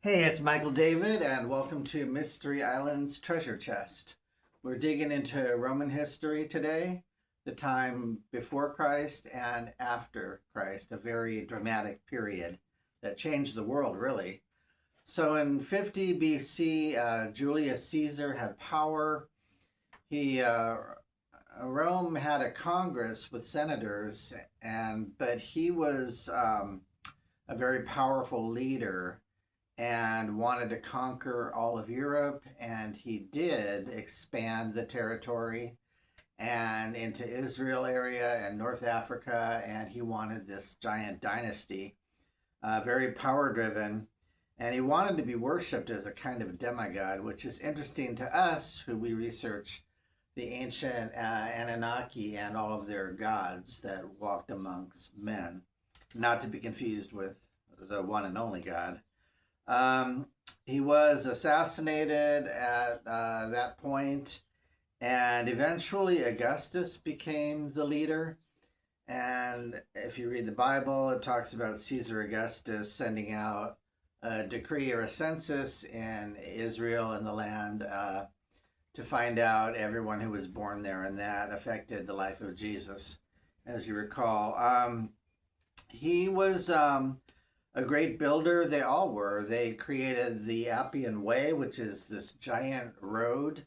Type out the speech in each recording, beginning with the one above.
Hey, it's Michael David, and welcome to Mystery Island's Treasure Chest. We're digging into Roman history today, the time before Christ and after Christ, a very dramatic period that changed the world, really. So in 50 BC, Julius Caesar had power. He Rome had a congress with senators, but he was a very powerful leader and wanted to conquer all of Europe, and he did expand the territory and into Israel area and North Africa, and he wanted this giant dynasty, very power driven, and he wanted to be worshipped as a kind of demigod, which is interesting to us who we research the ancient Anunnaki and all of their gods that walked amongst men, not to be confused with the one and only God. Um, he was assassinated at that point, and eventually Augustus became the leader. And if you read the Bible, it talks about Caesar Augustus sending out a decree or a census in Israel and the land to find out everyone who was born there, and that affected the life of Jesus, as you recall. He was a great builder. They all were. They created the Appian Way, which is this giant road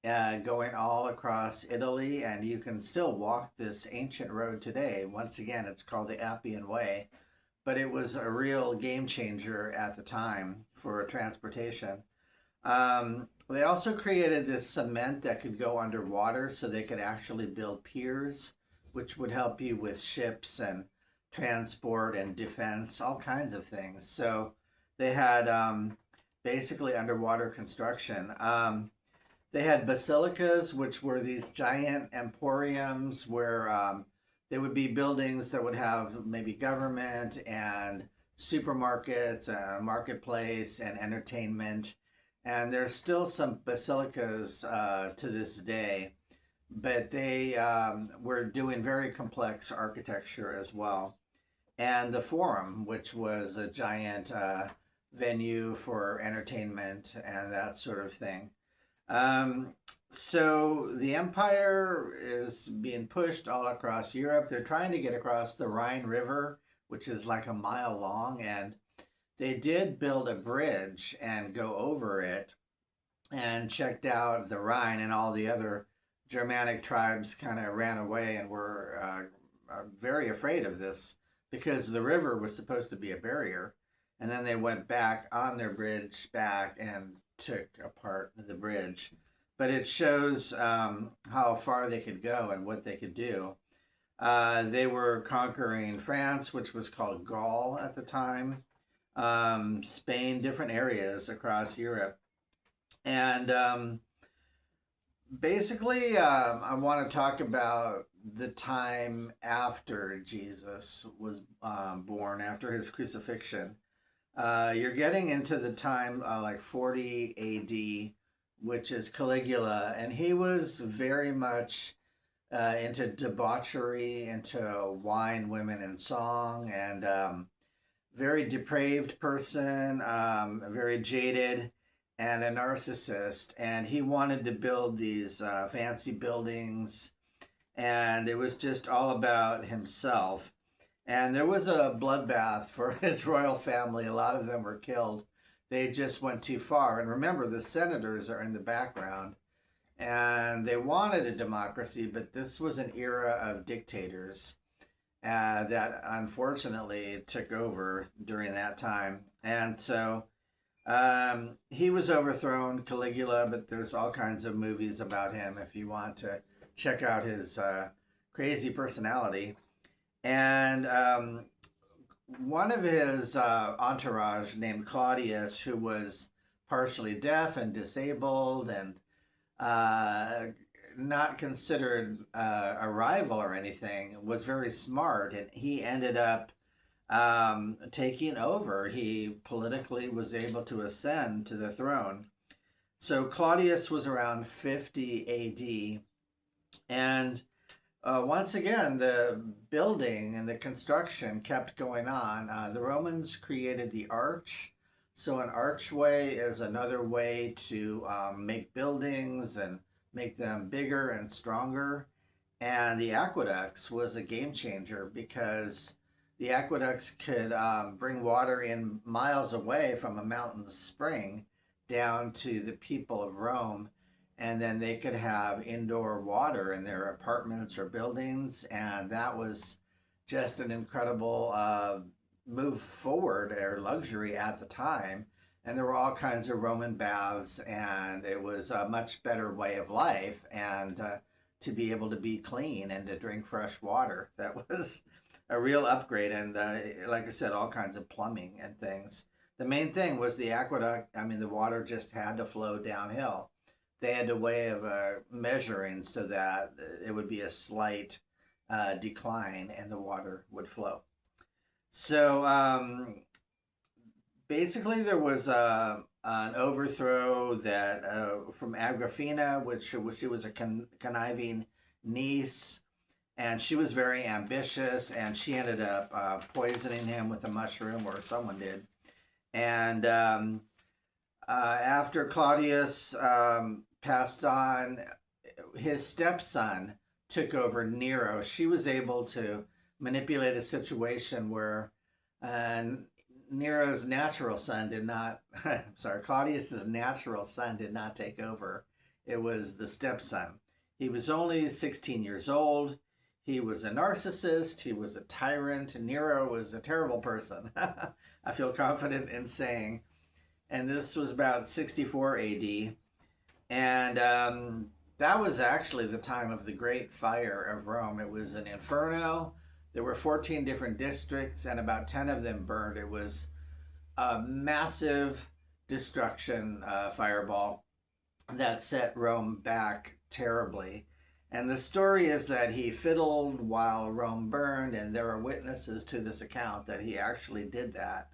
going all across Italy, and you can still walk this ancient road today. Once again, it's called the Appian Way, but it was a real game changer at the time for transportation. They also created this cement that could go underwater, so they could actually build piers, which would help you with ships and transport and defense, all kinds of things. So they had basically underwater construction. They had basilicas, which were these giant emporiums where they would be buildings that would have maybe government and supermarkets, marketplace, and entertainment. And there's still some basilicas to this day, but they were doing very complex architecture as well. And the Forum, which was a giant venue for entertainment and that sort of thing. Um, so the empire is being pushed all across Europe. They're trying to get across the Rhine River, which is like a mile long, and they did build a bridge and go over it and checked out the Rhine, and all the other Germanic tribes kind of ran away and were very afraid of this because the river was supposed to be a barrier. And then they went back on their bridge back and took apart the bridge. But it shows how far they could go and what they could do. They were conquering France, which was called Gaul at the time, Spain, different areas across Europe. And basically, I want to talk about the time after Jesus was born, after his crucifixion. You're getting into the time like 40 AD, which is Caligula, and he was very much into debauchery, into wine, women, and song, and very depraved person, very jaded, and a narcissist. And he wanted to build these fancy buildings, and it was just all about himself. And there was a bloodbath for his royal family. A lot of them were killed. They just went too far. And remember, the senators are in the background. And they wanted a democracy, but this was an era of dictators that unfortunately took over during that time. And so he was overthrown, Caligula, but there's all kinds of movies about him if you want to check out his crazy personality. And one of his entourage named Claudius, who was partially deaf and disabled and not considered a rival or anything, was very smart, and he ended up taking over. He politically was able to ascend to the throne. So Claudius was around 50 AD, and once again, the building and the construction kept going on. The Romans created the arch, So an archway is another way to make buildings and make them bigger and stronger. And the aqueducts was a game changer because the aqueducts could bring water in miles away from a mountain spring down to the people of Rome. And then they could have indoor water in their apartments or buildings. And that was just an incredible move forward or luxury at the time. And there were all kinds of Roman baths, and it was a much better way of life. And to be able to be clean and to drink fresh water, that was a real upgrade. And like I said, all kinds of plumbing and things. The main thing was the aqueduct. I mean, the water just had to flow downhill. They had a way of measuring so that it would be a slight decline and the water would flow. So basically, there was an overthrow that from Agrippina, which she was a conniving niece, and she was very ambitious, and she ended up poisoning him with a mushroom, or someone did. And after Claudius passed on, his stepson took over, Nero. She was able to manipulate a situation where Nero's natural son did not, I'm sorry, Claudius's natural son did not take over. It was the stepson. He was only 16 years old. He was a narcissist. He was a tyrant. Nero was a terrible person. I feel confident in saying. And this was about 64 AD. And that was actually the time of the Great Fire of Rome. It was an inferno. There were 14 different districts, and about 10 of them burned. It was a massive destruction fireball that set Rome back terribly. And the story is that he fiddled while Rome burned, and there are witnesses to this account that he actually did that,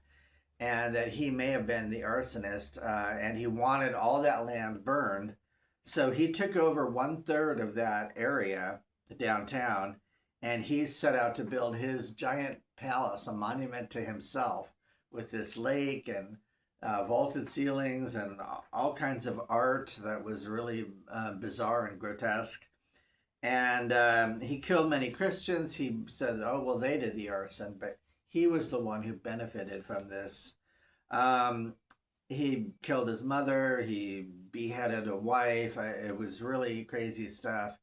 and that he may have been the arsonist, and he wanted all that land burned. So he took over 1/3 of that area, downtown, and he set out to build his giant palace, a monument to himself, with this lake and vaulted ceilings and all kinds of art that was really bizarre and grotesque. And he killed many Christians. He said, oh, well, they did the arson, but he was the one who benefited from this. He killed his mother. He beheaded a wife. It was really crazy stuff.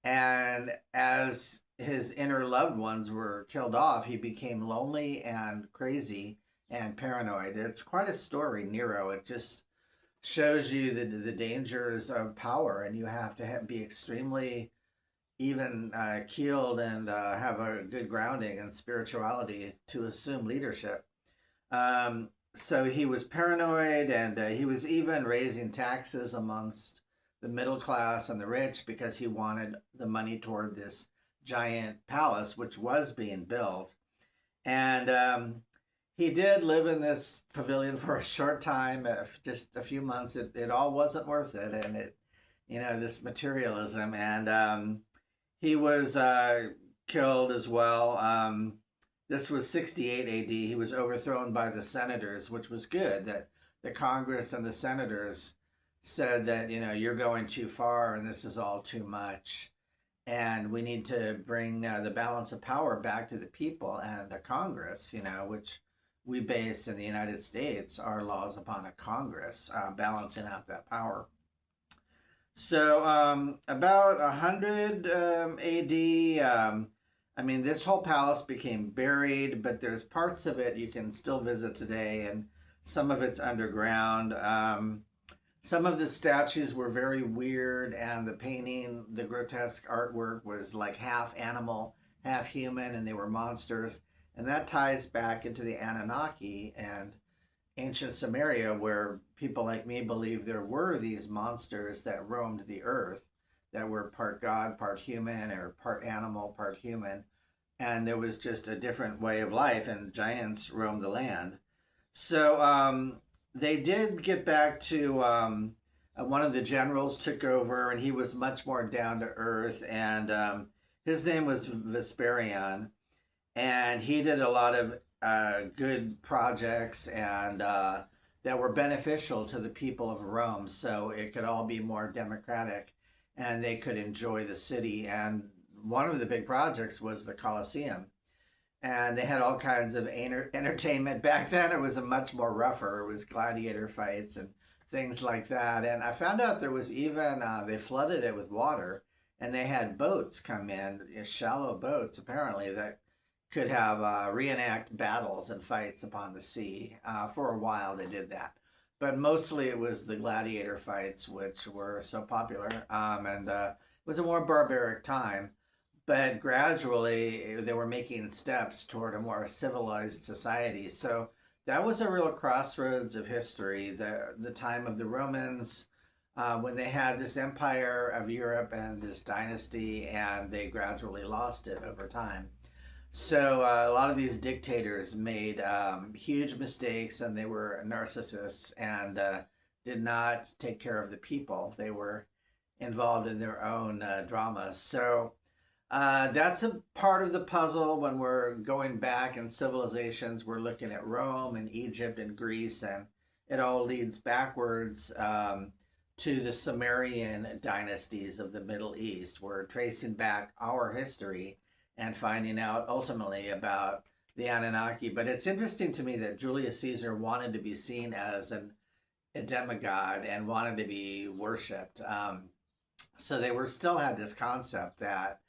And as his inner loved ones were killed off, he became lonely and crazy and paranoid. It's quite a story, Nero. It just shows you the dangers of power, and you have to be extremely even keeled and have a good grounding in spirituality to assume leadership. So he was paranoid, and he was even raising taxes amongst the middle class and the rich because he wanted the money toward this giant palace, which was being built. And he did live in this pavilion for a short time, just a few months. It all wasn't worth it, and this materialism. And he was killed as well. This was 68 AD. He was overthrown by the senators, which was good. That the Congress and the senators said that, you're going too far and this is all too much. And we need to bring the balance of power back to the people, and a Congress, which we base in the United States our laws upon a Congress, balancing out that power. So about 100 AD, this whole palace became buried, but there's parts of it you can still visit today, and some of it's underground. Some of the statues were very weird, and the painting, the grotesque artwork was like half animal, half human, and they were monsters. And that ties back into the Anunnaki and ancient Samaria, where people like me believe there were these monsters that roamed the earth, that were part God, part human, or part animal, part human. And there was just a different way of life, and giants roamed the land. So they did get back to one of the generals took over, and he was much more down to earth, and his name was Vespasian, and he did a lot of good projects, and that were beneficial to the people of Rome, so it could all be more democratic and they could enjoy the city. And one of the big projects was the Colleseum. And they had all kinds of entertainment. Back then, it was a much more rougher. It was gladiator fights and things like that. And I found out there was even, they flooded it with water and they had boats come in, shallow boats apparently, that could have reenact battles and fights upon the sea. For a while, they did that. But mostly it was the gladiator fights, which were so popular. And it was a more barbaric time. But gradually, they were making steps toward a more civilized society. So that was a real crossroads of history, the time of the Romans, when they had this empire of Europe and this dynasty, and they gradually lost it over time. So a lot of these dictators made huge mistakes, and they were narcissists and did not take care of the people. They were involved in their own dramas. So that's a part of the puzzle when we're going back in civilizations. We're looking at Rome and Egypt and Greece, and it all leads backwards to the Sumerian dynasties of the Middle East. We're tracing back our history and finding out ultimately about the Anunnaki. But it's interesting to me that Julius Caesar wanted to be seen as a demigod and wanted to be worshipped. So they still had this concept that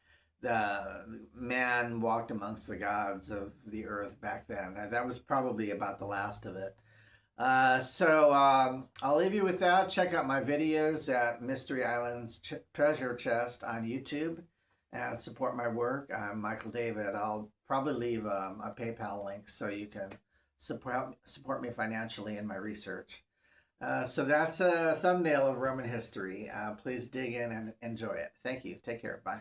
the man walked amongst the gods of the earth back then. That was probably about the last of it. So I'll leave you with that. Check out my videos at Mystery Islands Treasure Chest on YouTube and support my work. I'm Michael David. I'll probably leave a PayPal link so you can support me financially in my research. So that's a thumbnail of Roman history. Please dig in and enjoy it. Thank you. Take care. Bye.